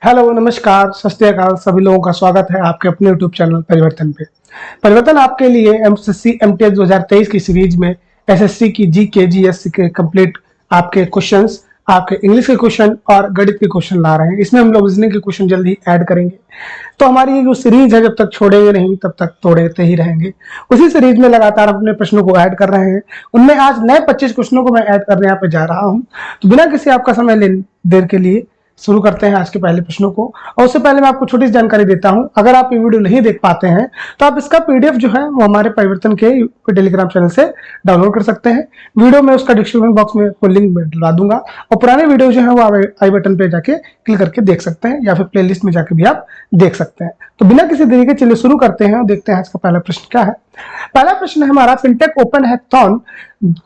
Hello, नमस्कार, सत श्री अकाल। सभी लोगों का स्वागत है आपके अपने यूट्यूब चैनल परिवर्तन पे। परिवर्तन आपके लिए एमएससी एमटीएस 2023 की सीरीज में एसएससी की जीके जीएस के कंप्लीट आपके क्वेश्चंस, आपके इंग्लिश के क्वेश्चन और गणित के क्वेश्चन ला रहे हैं। इसमें हम लोग रीजनिंग के क्वेश्चन जल्दी ऐड करेंगे। तो हमारी ये जो सीरीज है, जब तक छोड़ेंगे नहीं तब तक तोड़ते ही रहेंगे। उसी सीरीज में लगातार अपने प्रश्नों को ऐड कर रहे हैं। उनमें आज नए 25 क्वेश्चनों को मैं ऐड करने यहाँ पे जा रहा हूँ। तो बिना किसी आपका समय लेने देर के लिए शुरू करते हैं आज के पहले प्रश्नों को। और उससे पहले मैं आपको छोटी सी जानकारी देता हूं, अगर आप ये वीडियो नहीं देख पाते हैं तो आप इसका पीडीएफ जो है वो हमारे परिवर्तन के टेलीग्राम चैनल से डाउनलोड कर सकते हैं। वीडियो में उसका डिस्क्रिप्शन बॉक्स में फुल लिंक डलवा दूंगा और पुराने वीडियो जो है वो आई बटन पे जाके क्लिक करके देख सकते हैं या फिर प्लेलिस्ट में जाके भी आप देख सकते हैं। तो बिना किसी देरी के चलिए शुरू करते हैं और देखते हैं आज का पहला प्रश्न क्या है। पहला प्रश्न है हमारा, फिनटेक ओपन हैकाथॉन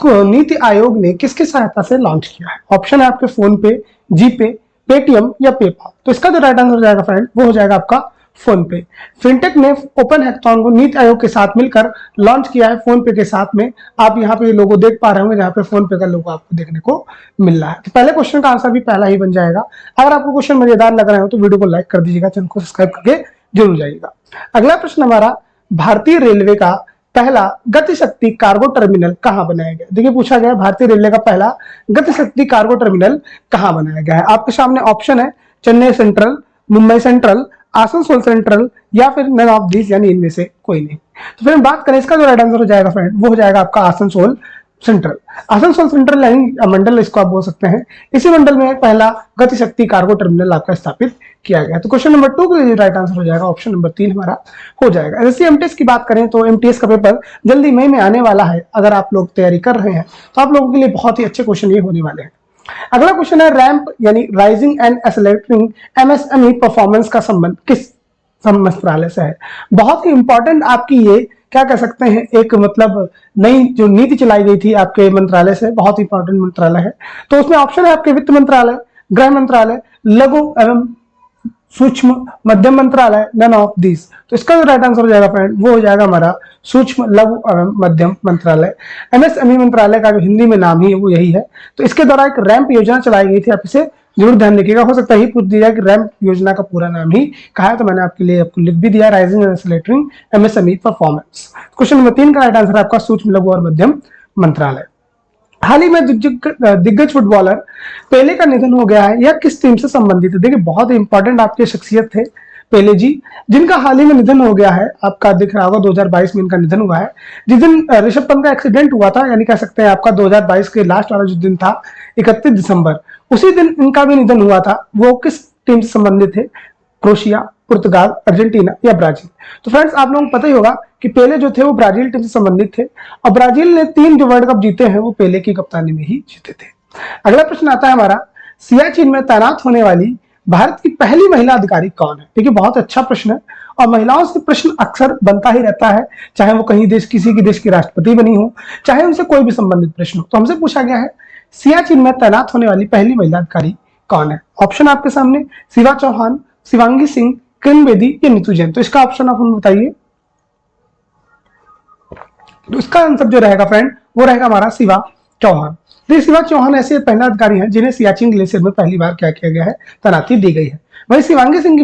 को नीति आयोग ने किसकी सहायता से लॉन्च किया है? ऑप्शन है आपके फोन पे, जीपे, पेटीएम या पेपाल। तो इसका जो राइट आंसर हो जाएगा फ्रेंड वो हो जाएगा आपका फोन पे। फिनटेक ने ओपन हैकाथॉन को नीति आयोग के साथ मिलकर लॉन्च किया है फोन पे के साथ में। आप यहाँ पे लोगो देख पा रहे होंगे जहाँ पे फोन पे का लोगो आपको देखने को मिल रहा है। तो पहले क्वेश्चन का आंसर भी पहला ही बन जाएगा। अगर आपको क्वेश्चन मजेदार लग रहे हो तो वीडियो को लाइक कर दीजिएगा, चैनल को सब्सक्राइब करके जरूर जाइएगा। अगला प्रश्न हमारा, भारतीय रेलवे का पहला गतिशक्ति कार्गो टर्मिनल कहां बनाया गया? देखिए पूछा गया भारतीय रेलवे का पहला गतिशक्ति कार्गो टर्मिनल कहां बनाया गया है। आपके सामने ऑप्शन है Chennai central, Mumbai central, Asansol central या फिर नन ऑफ दिस, यानी इनमें से कोई नहीं। तो फिर बात करें इसका जो राइट आंसर हो जाएगा फ्रेंड वो हो जाएगा आपका आसनसोल सेंट्रल। आसनसोल सेंट्रल यानी मंडल इसको आप बोल सकते हैं। इसी मंडल में पहला गतिशक्ति कार्गो टर्मिनल आपका स्थापित किया गया। तो क्वेश्चन नंबर 2 के लिए राइट आंसर हो जाएगा ऑप्शन नंबर 3 हमारा हो जाएगा। एसएससी एमटीएस की बात करें तो एमटीएस का पेपर जल्दी मई में आने वाला है। अगर आप लोग तैयारी कर रहे हैं तो आप लोगों के लिए बहुत ही अच्छे क्वेश्चन ये होने वाले हैं। अगला क्वेश्चन है, रैंप यानी rising and accelerating MSME performance का संबंध किस मंत्रालय से है? बहुत ही इंपॉर्टेंट आपकी ये क्या कह सकते हैं, एक मतलब नई जो नीति चलाई गई थी आपके मंत्रालय से, बहुत ही इंपॉर्टेंट मंत्रालय है। तो उसमें ऑप्शन है आपके वित्त मंत्रालय, गृह मंत्रालय, लघु एवं सूक्ष्म मध्यम मंत्रालय, नन ऑफ दिस। तो इसका जो राइट आंसर हो जाएगा फ्रेंड वो हो जाएगा हमारा सूक्ष्म लघु एवं मध्यम मंत्रालय। एमएसएमई मंत्रालय का जो हिंदी में नाम ही है वो यही है। तो इसके द्वारा एक रैंप योजना चलाई गई थी, आप इसे जरूर ध्यान रखिएगा। हो सकता है ही पूछ दिया कि रैंप योजना का पूरा नाम ही कहा है, तो मैंने आपके लिए आपको लिख भी दिया, rising and accelerating MSME performance. Question number 3 का राइट आंसर आपका सूक्ष्म लघु और मध्यम मंत्रालय। हाल ही में दिग्गज फुटबॉलर पेले का निधन हो गया है, यह किस टीम से संबंधित है? देखिए बहुत ही इंपॉर्टेंट आपके शख्सियत थे पेले जी, जिनका हाल ही में निधन हो गया है। आपका दिख रहा होगा 2022 में इनका निधन हुआ है। जिस दिन ऋषभ पंत का एक्सीडेंट हुआ था, यानी कह सकते हैं आपका 2022 के लास्ट वाला जो दिन था 31 दिसंबर, उसी दिन इनका भी निधन हुआ था। वो किस टीम से संबंधित थे? क्रोएशिया, पुर्तगाल, अर्जेंटीना या ब्राजील? तो फ्रेंड्स आप लोगों को पता ही होगा कि पेले जो थे वो ब्राजील टीम से संबंधित थे और ब्राजील ने 3 जो वर्ल्ड कप जीते हैं वो पेले की कप्तानी में ही जीते थे। अगला प्रश्न आता है हमारा, सियाचिन में तैनात होने वाली भारत की पहली महिला अधिकारी कौन है? देखिए बहुत अच्छा प्रश्न है और महिलाओं से प्रश्न अक्सर बनता ही रहता है, चाहे वो कहीं देश किसी की देश की राष्ट्रपति बनी हो, चाहे उनसे कोई भी संबंधित प्रश्न हो। तो हमसे पूछा गया है सियाचिन में तैनात होने वाली पहली महिला अधिकारी कौन है? ऑप्शन आपके सामने, शिवा चौहान, शिवांगी सिंह, किरण बेदी या नीतू जैन। तो इसका ऑप्शन आप हमें बताइए। तो इसका आंसर जो रहेगा फ्रेंड वो रहेगा हमारा शिवा चौहान। तो शिवा चौहान ऐसे पहला अधिकारी हैं जिन्हें सियाचिन ग्लेशियर में पहली बार क्या किया गया है, तैनाती दी गई है। वहीं शिवांगी सिंह की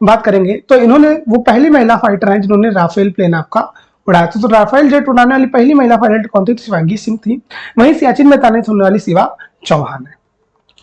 बात करेंगे तो इन्होंने वो पहली महिला फाइटर हैं जिन्होंने राफेल प्लेन आपका उड़ाया था। तो राफेल जेट उड़ाने वाली पहली महिला पायलट कौन थी? तो शिवांगी सिंह थी। वहीं सियाचिन में तैनात होने वाली शिवा चौहान है।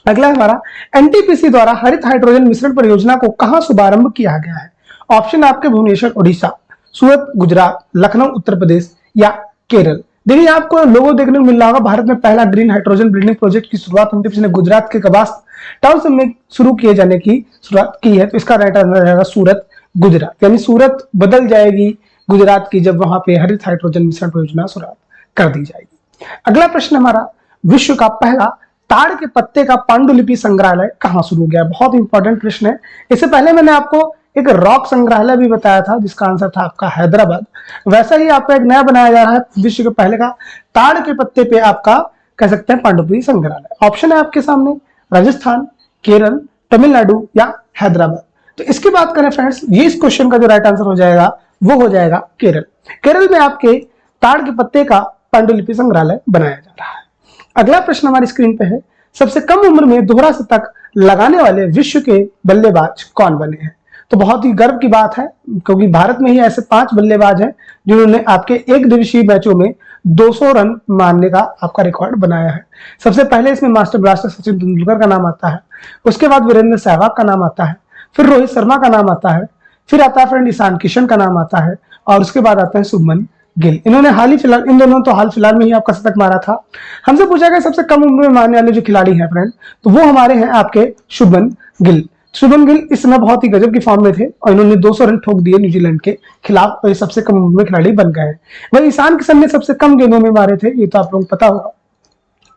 अगला हमारा, एनटीपीसी द्वारा हरित हाइड्रोजन मिश्रण परियोजना को कहां शुभारंभ किया गया है? ऑप्शन आपके भुवनेश्वर उड़ीसा, सूरत गुजरात, लखनऊ उत्तर प्रदेश या केरल। देखिए आपको लोगो देखने को मिल रहा होगा, भारत में पहला ग्रीन हाइड्रोजन बिल्डिंग प्रोजेक्ट की शुरुआत एनटीपीसी ने गुजरात के कबास टाउन में शुरू किए जाने की शुरुआत की है। तो इसका राइट आंसर रहेगा सूरत गुजरात, यानी सूरत बदल जाएगी गुजरात की जब वहां पे हरित हाइड्रोजन मिश्रण परियोजना शुरुआत कर दी जाएगी। अगला प्रश्न हमारा, विश्व का पहला ताड़ के पत्ते का पांडुलिपि संग्रहालय कहां शुरू हो गया? बहुत इंपॉर्टेंट प्रश्न है। इससे पहले मैंने आपको एक रॉक संग्रहालय भी बताया था जिसका आंसर था आपका हैदराबाद। वैसा ही आपका एक नया बनाया जा रहा है विश्व के पहले का ताड़ के पत्ते पे आपका कह सकते हैं पांडुलिपि संग्रहालय। ऑप्शन है आपके सामने, राजस्थान, केरल, तमिलनाडु या हैदराबाद। तो इसकी बात करें फ्रेंड्स, ये इस क्वेश्चन का जो राइट आंसर हो जाएगा वो हो जाएगा केरल। केरल में आपके ताड़ के पत्ते का पांडुलिपि संग्रहालय बनाया जा रहा है। अगला प्रश्न हमारी स्क्रीन पे है, सबसे कम उम्र में दोहरा शतक लगाने वाले विश्व के बल्लेबाज कौन बने हैं। तो बहुत ही गर्व की बात है, क्योंकि भारत में ही ऐसे 5 बल्लेबाज हैं जिन्होंने आपके एक दिवसीय मैचों में 200 रन मारने का आपका रिकॉर्ड बनाया है। सबसे पहले इसमें मास्टर ब्लास्टर सचिन तेंदुलकर का नाम आता है, उसके बाद वीरेंद्र सहवाग का नाम आता है, फिर रोहित शर्मा का नाम आता है, फिर आता है फ्रेंड ईशान किशन का नाम आता है, और उसके बाद आता है शुभमन गिल। इन्होंने हाल ही फिलहाल, इन दोनों तो हाल फिलहाल में ही आपका शतक मारा था। हमसे पूछा गया सबसे कम उम्र में मारने वाले जो खिलाड़ी हैं फ्रेंड, तो वो हमारे हैं आपके शुभमन गिल। शुभमन गिल इस समय बहुत ही गजब की फॉर्म में थे और इन्होंने 200 रन ठोक दिए न्यूजीलैंड के खिलाफ, और ये सबसे कम उम्र में खिलाड़ी बन गए हैं। वही ईशान किशन ने सबसे कम गेंदों में मारे थे, ये तो आप लोगों को पता होगा,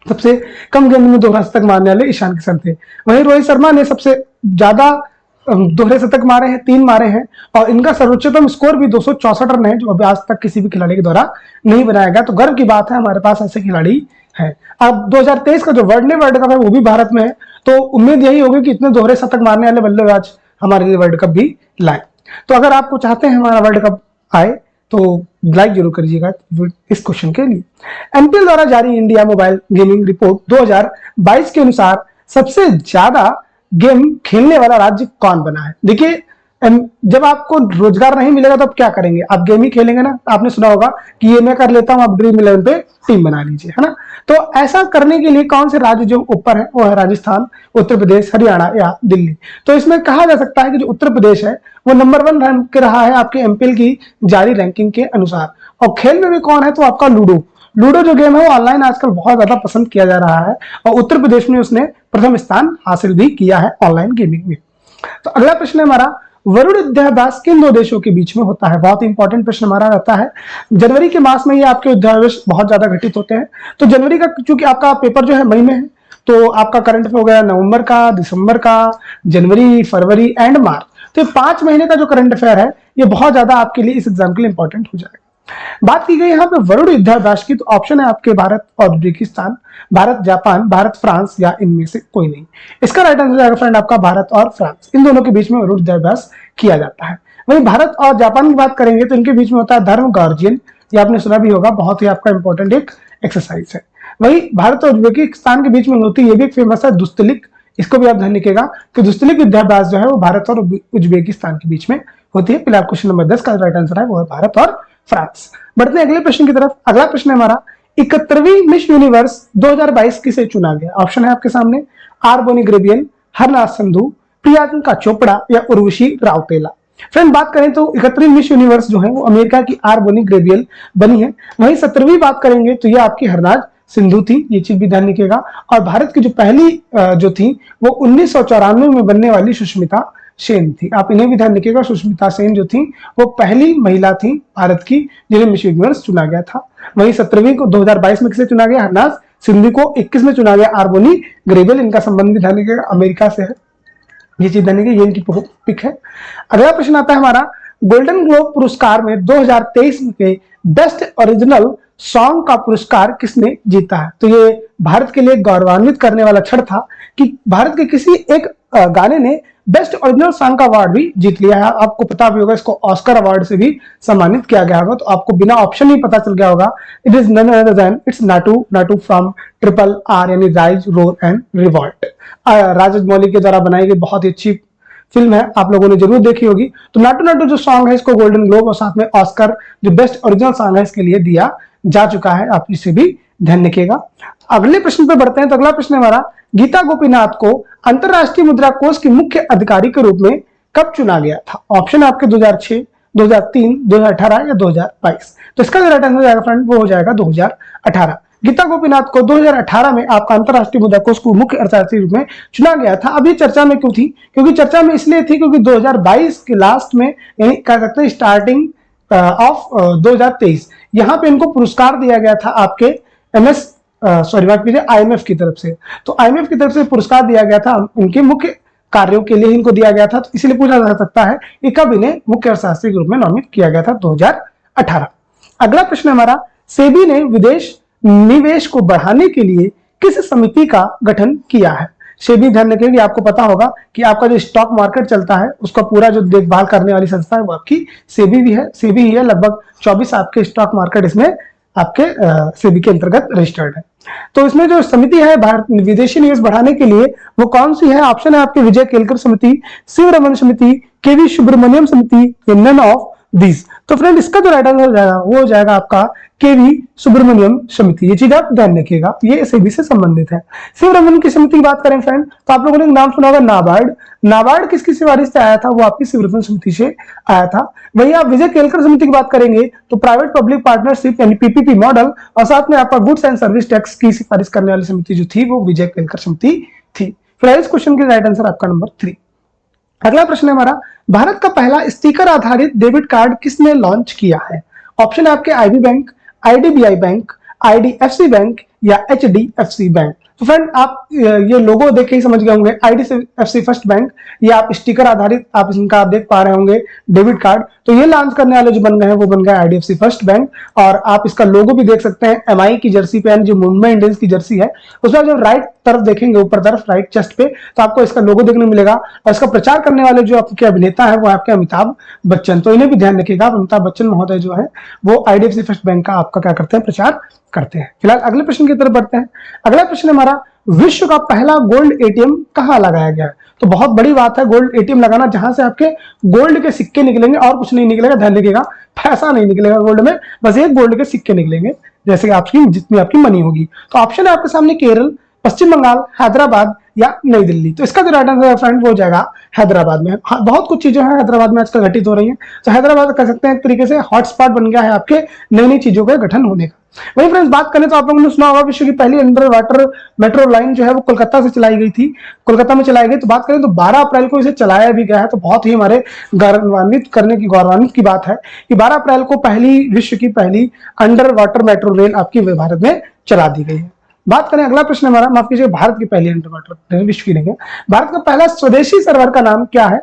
सबसे कम गेंद में दोहरा शतक मारने वाले ईशान किशन थे। वहीं रोहित शर्मा ने सबसे ज्यादा दोहरे शतक मारे हैं, 3 मारे हैं, और इनका सर्वोच्चतम स्कोर भी 264 रन है, जो अभी आज तक किसी भी खिलाड़ी के द्वारा नहीं बनाया गया। तो गर्व की बात है, हमारे पास ऐसे खिलाड़ी हैं। अब 2023 का जो वर्ल्ड कप है वो भी भारत में है, तो उम्मीद यही होगी कि इतने दोहरे शतक मारने वाले बल्लेबाज हमारे लिए वर्ल्ड कप भी लाए। तो अगर आपको चाहते हैं हमारा वर्ल्ड कप आए तो लाइक जरूर करिएगा इस क्वेश्चन के लिए। एमपीएल द्वारा जारी इंडिया मोबाइल गेमिंग रिपोर्ट 2022 के अनुसार सबसे ज्यादा गेम खेलने वाला राज्य कौन बना है। देखिए, जब आपको रोजगार नहीं मिलेगा तो आप क्या करेंगे, आप गेम ही खेलेंगे ना। आपने सुना होगा कि ये मैं कर लेता हूं, आप ड्रीम 11 पे टीम बना लीजिए, है ना। तो ऐसा करने के लिए कौन से राज्य जो ऊपर है, वो है राजस्थान, उत्तर प्रदेश, हरियाणा या दिल्ली। तो इसमें कहा जा सकता है कि जो उत्तर प्रदेश है वो नंबर 1 रैंक के रहा है आपके एमपीएल की जारी रैंकिंग के अनुसार। और खेल में भी कौन है, तो आपका लूडो जो गेम है वो ऑनलाइन आजकल बहुत ज्यादा पसंद किया जा रहा है, और उत्तर प्रदेश में उसने प्रथम स्थान हासिल भी किया है ऑनलाइन गेमिंग में। तो अगला प्रश्न है हमारा, वरुण युद्धाभ्यास किन 2 देशों के बीच में होता है। बहुत इंपॉर्टेंट प्रश्न हमारा रहता है। जनवरी के मास में ये आपके युद्धाभ्यास बहुत ज्यादा घटित होते हैं। तो जनवरी का, चूंकि आपका पेपर जो है मई में है, तो आपका करंट अफेयर हो गया नवंबर का, दिसंबर का, जनवरी, फरवरी एंड मार्च। तो 5 महीने का जो करंट अफेयर है ये बहुत ज्यादा आपके लिए इस एग्जाम के लिए इंपॉर्टेंट हो जाएगा। बात की गई यहाँ पे वरुण युद्धाभ्यास की, तो ऑप्शन है आपके भारत और Uzbekistan, Bharat Japan, Bharat France या इनमें से कोई नहीं। इसका राइट आंसर जाएगा फ्रेंड आपका भारत और फ्रांस, इन दोनों के बीच में वरुण युद्धाभ्यास किया जाता है। वहीं भारत और जापान की बात करेंगे तो इनके बीच में होता है धर्म गार्जियन, ये आपने सुना भी होगा, बहुत ही आपका इंपॉर्टेंट एक एक्सरसाइज है। वही भारत और उज्बेकिस्तान के बीच में होती है, ये भी एक फेमस है दुस्तलिक, इसको भी आप ध्यान रखिएगा कि दुस्तलिक युद्धाभ्यास जो है वो भारत और उज्बेकिस्तान के बीच में होती है। फिलहाल क्वेश्चन नंबर 10 का राइट आंसर है वो है भारत और फ्रांस। बढ़ते हैं अगले प्रश्न की तरफ। अगला प्रश्न है हमारा, 71वीं मिस यूनिवर्स 2022 किसे चुना गया। ऑप्शन है आपके सामने, R'Bonney Gabriel, Harnaaz Sandhu, Priyanka Chopra या उर्वशी राउतेला। फ्रेंड बात करें तो 71वीं मिस यूनिवर्स जो है वो अमेरिका की आर बोनी ग्रेबियल बनी है। वहीं 17वीं बात करेंगे तो ये आपकी हरनाथ सिंधु थी, ये चीज भी ध्यान रखिएगा। और भारत की जो पहली जो थी वो 1994 में बनने वाली सुष्मिता सेन थी, आप इन्हें भी ध्यान रखिएगा। सुष्मिता सेन जो थी वो पहली महिला थी भारत की जिन्हें मिस यूनिवर्स चुना गया था। वहीं 17वीं को 2022 में किसे चुना गया, हरनाथ सिंधु को। 21 में चुना गया आर बोनी ग्रेबियल, इनका संबंध भी ध्यान रखिएगा, अमेरिका से है, ये चीज ध्यान रखिएगा, ये इनकी पिक है। अगला प्रश्न आता है हमारा, गोल्डन ग्लोब पुरस्कार में 2023 के बेस्ट ओरिजिनल सॉन्ग का पुरस्कार किसने जीता है। तो ये भारत के लिए गौरवान्वित करने वाला क्षण था कि भारत के किसी एक गाने ने बेस्ट ओरिजिनल सॉन्ग का अवार्ड भी जीत लिया है। आपको पता भी होगा इसको ऑस्कर अवार्ड से भी सम्मानित किया गया होगा, तो आपको बिना ऑप्शन ही पता चल गया होगा। It is none other than it's Naatu from triple R यानी rise roar and revolt. Rajamouli के द्वारा बनाई गई बहुत ही अच्छी फिल्म है, आप लोगों ने जरूर देखी होगी। तो नाटू जो सॉन्ग है इसको गोल्डन ग्लोब और साथ में ऑस्कर जो बेस्ट ओरिजिनल सॉन्ग है इसके लिए दिया जा चुका है, आप इसे भी ध्यान रखिएगा। अगले प्रश्न पे बढ़ते हैं। तो अगला प्रश्न हमारा, गीता गोपीनाथ को अंतरराष्ट्रीय मुद्रा कोष के मुख्य अधिकारी के रूप में कब चुना गया था। ऑप्शन है आपके 2006, 2003, 2018 या 2022। तो इसका जो राइट आंसर जाएगा फ्रेंड वो हो जाएगा 2018। गीता गोपीनाथ को 2018 में आपका अंतरराष्ट्रीय मुद्रा कोष को मुख्य अर्थशास्त्री रूप में चुना गया था। अभी चर्चा में क्यों थी, क्योंकि चर्चा में इसलिए थी क्योंकि 2022 के लास्ट में, यानी कह सकते हैं स्टार्टिंग ऑफ 2023, यहाँ पे इनको पुरस्कार दिया गया था आपके आईएमएफ की तरफ से। तो आईएमएफ की तरफ से पुरस्कार दिया गया था उनके मुख्य कार्यों के लिए इनको दिया गया था, तो इसलिए पूछा जा सकता है कि कब इन्हें मुख्य अर्थशास्त्री के रूप में नामित किया गया था, 2018। अगला प्रश्न हमारा, सेबी ने विदेश निवेश को बढ़ाने के लिए किस समिति का गठन किया है। सेबी ध्यान रखिए कि आपको पता होगा कि आपका जो स्टॉक मार्केट चलता है उसका पूरा जो देखभाल करने वाली संस्था है वो आपकी सेबी भी है, सेबी ही है। लगभग 24 आपके स्टॉक मार्केट इसमें आपके सेबी के अंतर्गत रजिस्टर्ड है। तो इसमें जो समिति है भारत विदेशी निवेश बढ़ाने के लिए वो कौन सी है? ऑप्शन है आपके विजय केलकर समिति, शिवरमन समिति, केवी सुब्रमण्यम समिति, नन ऑफ दिस। तो फ्रेंड इसका जो राइट आंसर हो जाएगा वो हो जाएगा आपका केवी सुब्रमण्यम समिति। ये चीज आप ध्यान रखिएगा, ये सेबी से संबंधित है। शिवरमन की समिति की बात करें फ्रेंड तो आप लोगों ने नाम सुना होगा नाबार्ड। नाबार्ड किसकी सिफारिश से आया था? वो आपकी शिवरमन समिति से आया था। वही आप विजय केलकर समिति की बात करेंगे तो प्राइवेट पब्लिक पार्टनरशिप यानी पीपीपी मॉडल और साथ में आपका गुड्स एंड सर्विस टैक्स की सिफारिश करने वाली समिति जो थी वो विजय केलकर समिति थी। फिर इस क्वेश्चन की राइट आंसर आपका नंबर 3। अगला प्रश्न है हमारा, भारत का पहला स्टिकर आधारित डेबिट कार्ड किसने लॉन्च किया है? ऑप्शन है आपके IB bank, IDBI bank, IDFC bank या एचडीएफसी बैंक। तो फ्रेंड आप ये लोगो देख के ही समझ गए होंगे, आईडीएफसी फर्स्ट बैंक, ये आप स्टिकर आधारित आप इनका आप देख पा रहे होंगे डेबिट कार्ड। तो ये लॉन्च करने वाले जो बन गए हैं वो बन गए आईडीएफसी फर्स्ट बैंक। और आप इसका लोगो भी देख सकते हैं एमआई की जर्सी पे, जो मुंबई इंडियंस की जर्सी है उसमें जब राइट तरफ देखेंगे, ऊपर तरफ राइट चेस्ट पे, तो आपको इसका लोगो देखने मिलेगा। और इसका प्रचार करने वाले जो आपके अभिनेता है वो आपके अमिताभ बच्चन। तो इन्हें भी ध्यान रखिएगा, अमिताभ बच्चन महोदय जो है वो आईडीएफसी फर्स्ट बैंक का आपका क्या करते हैं? प्रचार करते हैं। फिलहाल अगले प्रश्न की तरफ बढ़ते हैं। अगला प्रश्न हमारा, विश्व का पहला गोल्ड एटीएम कहां लगाया गया है? तो बहुत बड़ी बात है गोल्ड एटीएम लगाना, जहां से आपके गोल्ड के सिक्के निकलेंगे और कुछ नहीं निकलेगा। ध्यान रखिएगा, पैसा नहीं निकलेगा गोल्ड में, बस एक गोल्ड के सिक्के निकलेंगे, जैसे आपकी जितनी आपकी मनी होगी। तो ऑप्शन है आपके सामने केरल, पश्चिम बंगाल, हैदराबाद या नई दिल्ली। तो इसका जो राइट आंसर फ्रेंड वो हो जाएगा हैदराबाद में। बहुत कुछ चीजें हैं हैदराबाद में आजकल घटित हो रही हैं, तो हैदराबाद कह सकते हैं एक तरीके से हॉटस्पॉट बन गया है आपके नई नई चीजों का गठन होने का। वही फ्रेंड्स बात करें तो आप लोगों ने सुना होगा विश्व की पहली अंडर वाटर मेट्रो लाइन जो है वो कोलकाता से चलाई गई थी, कोलकाता में चलाई गई। तो बात करें तो 12 अप्रैल को इसे चलाया भी गया है। तो बहुत ही हमारे गौरवान्वित की बात है कि 12 अप्रैल को विश्व की पहली अंडर वाटर मेट्रो रेल आपकी भारत में चला दी गई है। बात करें अगला प्रश्न हमारा, माफ कीजिए, भारत की पहली अंडर वाटर, विश्व की नहीं है। भारत का पहला स्वदेशी सर्वर का नाम क्या है?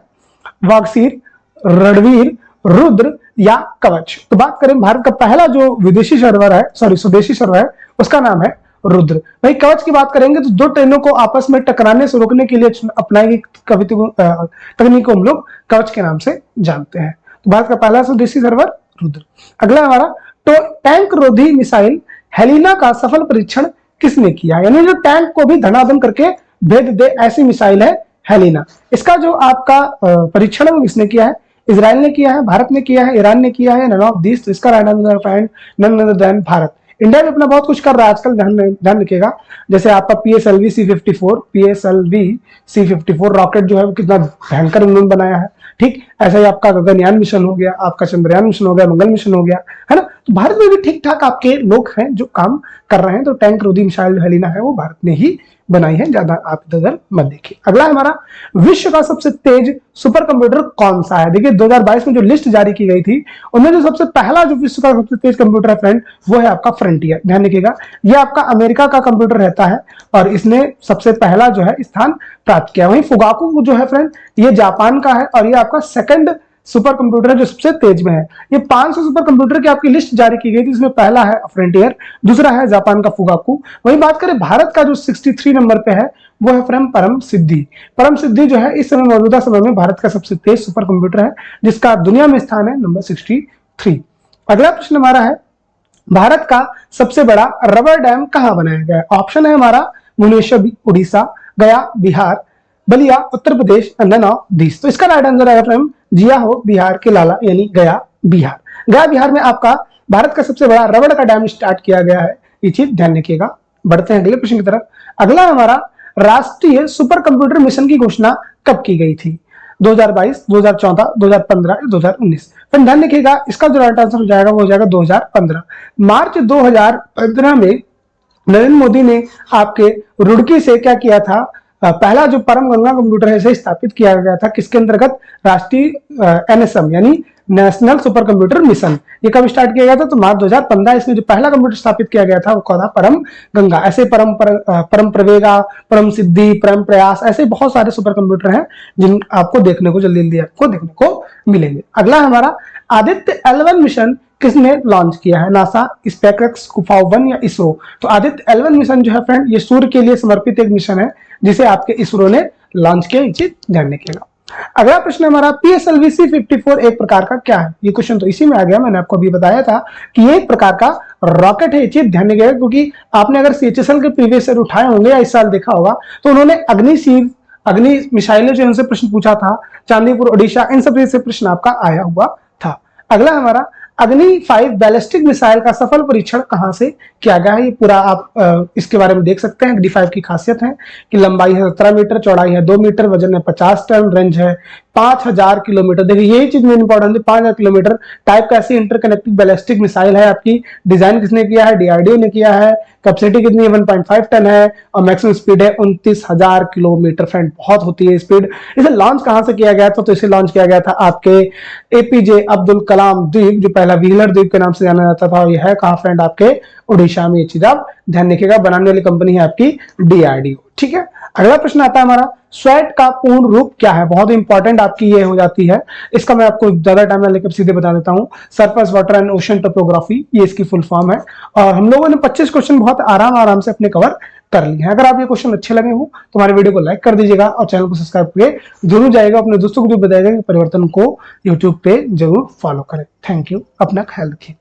वागसीर, रणवीर, रुद्र या कवच। तो बात करें भारत का पहला जो विदेशी सर्वर है, स्वदेशी सर्वर है, उसका नाम है रुद्र। भाई कवच की बात करेंगे तो दो ट्रेनों को आपस में टकराने से रोकने के लिए अपनाई गई तकनीक को हम लोग कवच के नाम से जानते हैं। तो भारत का पहला स्वदेशी सर्वर रुद्र। अगला हमारा, तो टैंक रोधी मिसाइल हेलिना का सफल परीक्षण किसने किया? यानी जो टैंक को भी धनाधन करके भेद दे ऐसी मिसाइल है हेलिना। इसका जो आपका परीक्षण है वो किसने किया है? इजराइल ने किया है, भारत ने किया है, ईरान ने किया है, नन ऑफ दिस। तो इसका right answer friend none other than Bharat. India भी अपना बहुत कुछ कर रहा है आजकल, ध्यान रखिएगा। जैसे आपका PSLV C54 रॉकेट जो है वो कितना भयंकर उन्होंने बनाया है। ठीक ऐसा ही आपका गगनयान मिशन हो गया, आपका चंद्रयान मिशन हो गया, मंगल मिशन हो गया, है ना। तो भारत में भी ठीक ठाक आपके लोग हैं जो काम कर रहे हैं। तो टैंक रोधी मिसाइल हेलिना है वो भारत ने ही बनाई है, ज्यादा आप इधर मत देखिए। अगला हमारा, विश्व का सबसे तेज सुपर कंप्यूटर कौन सा है? देखिए 2022 में जो लिस्ट जारी की गई थी उनमें जो सबसे पहला जो विश्व का सबसे तेज कंप्यूटर है फ्रेंड वो है आपका फ्रंटियर। ध्यान रखिएगा, ये आपका अमेरिका का कंप्यूटर रहता है और इसने सबसे पहला जो है स्थान प्राप्त किया। वहीं फुगाकू जो है फ्रेंड ये जापान का है और ये आपका सेकंड सुपर कंप्यूटर है जो सबसे तेज में है। ये 500 सुपर कंप्यूटर की आपकी लिस्ट जारी की गई थी, इसमें पहला है फ्रंटियर, दूसरा है जापान का फुगाकू। वहीं बात करें भारत का जो 63 नंबर पे है वो है फ्रेंड परम सिद्धि। परम सिद्धि जो है इस समय मौजूदा समय में भारत का सबसे तेज सुपर कंप्यूटर है जिसका दुनिया में स्थान है नंबर 63। अगला प्रश्न हमारा है, भारत का सबसे बड़ा रबर डैम कहां बनाया गया है? ऑप्शन है हमारा भुवनेश्वर उड़ीसा, गया Bihar, Ballia Uttar Pradesh, none of this. तो इसका राइट आंसर आएगा फ्रेंड जिया हो बिहार के लाला यानी गया बिहार। गया बिहार में आपका भारत का सबसे बड़ा रबड़ का डैम स्टार्ट किया गया है, ये चीज ध्यान रखिएगा। बढ़ते हैं अगले प्रश्न की तरफ। अगला हमारा, राष्ट्रीय सुपर कंप्यूटर मिशन की घोषणा कब की गई थी? 2022, 2014, 2015, 2019। फिर ध्यान रखिएगा इसका जो राइट आंसर हो जाएगा वो हो जाएगा 2015। मार्च 2015 में नरेंद्र मोदी ने आपके रुड़की से क्या किया था? पहला जो परम गंगा कंप्यूटर है इसे स्थापित किया गया था किसके अंतर्गत? राष्ट्रीय NSM यानी नेशनल सुपर कंप्यूटर मिशन। ये कब स्टार्ट किया गया था? तो मार्च 2015। इसमें जो पहला कंप्यूटर स्थापित किया गया था वो कौन था? परम गंगा। ऐसे परम प्रवेगा, परम सिद्धि, परम प्रयास, ऐसे बहुत सारे सुपर कंप्यूटर हैं जिन आपको देखने को जल्दी जल्दी आपको देखने को मिलेंगे। अगला हमारा, आदित्य L1 मिशन किसने लॉन्च किया है? नासा, स्पेसएक्स, कुफाओ-1 या इसरो? तो आदित्य L1 मिशन जो है फ्रेंड ये सूर्य के लिए समर्पित एक मिशन है जिसे आपके इसरो ने लॉन्च किया, ये चीज ध्यान रखिएगा। अगला प्रश्न हमारा PSLV C-54 एक प्रकार का क्या है? ये क्वेश्चन तो इसी में आ गया, मैंने आपको अभी बताया था कि ये एक प्रकार का रॉकेट है। ये चीज ध्यान रखिएगा, क्योंकि आपने अगर CHSL के प्रीवियस ईयर उठाए होंगे या इस साल देखा होगा तो उन्होंने अग्नि मिसाइलें जो उनसे प्रश्न पूछा था, चांदीपुर ओडिशा, इन सब से प्रश्न आपका आया हुआ था। अगला हमारा अग्नि 5 बैलिस्टिक मिसाइल का सफल परीक्षण कहां से किया गया है? ये पूरा आप इसके बारे में देख सकते हैं। अग्नि 5 की खासियत है कि लंबाई है 17 मीटर, चौड़ाई है 2 मीटर, वजन है 50 टन, रेंज है 5000 किलोमीटर। देखिए यही चीज मेन इंपॉर्टेंट है, 5000 किलोमीटर टाइप का ऐसी इंटरकनेक्टेड बैलिस्टिक मिसाइल है आपकी। डिजाइन किसने किया है? DRDO ने किया है। कैपेसिटी कितनी है? 1.5 टन है और मैक्सिमम स्पीड है 29,000 किलोमीटर। फ्रेंड बहुत होती है स्पीड। इसे लॉन्च कहां से किया गया था? तो इसे लॉन्च किया गया था आपके APJ अब्दुल कलाम द्वीप, जो पहला व्हीलर द्वीप के नाम से जाना जाता था। और यह है कहां फ्रेंड? आपके उड़ीसा में। ये चीज आप ध्यान रखिएगा। बनाने वाली कंपनी है आपकी DRDO। ठीक है। अगला प्रश्न आता है हमारा, स्वैट का पूर्ण रूप क्या है? बहुत इंपॉर्टेंट आपकी ये हो जाती है। इसका मैं आपको ज्यादा टाइम लेकर सीधे बता देता हूं। Surface water and ocean topography, ये इसकी फुल फॉर्म है। और हम लोगों ने 25 क्वेश्चन बहुत आराम से अपने कवर कर लिए हैं। अगर आप ये क्वेश्चन अच्छे लगे हो तो हमारे वीडियो को लाइक कर दीजिएगा और चैनल को सब्सक्राइब करके जरूर जाएगा। अपने दोस्तों को भी बताइएगा कि परिवर्तन को यूट्यूब पे जरूर फॉलो करें। Thank you. अपना ख्याल रखिए।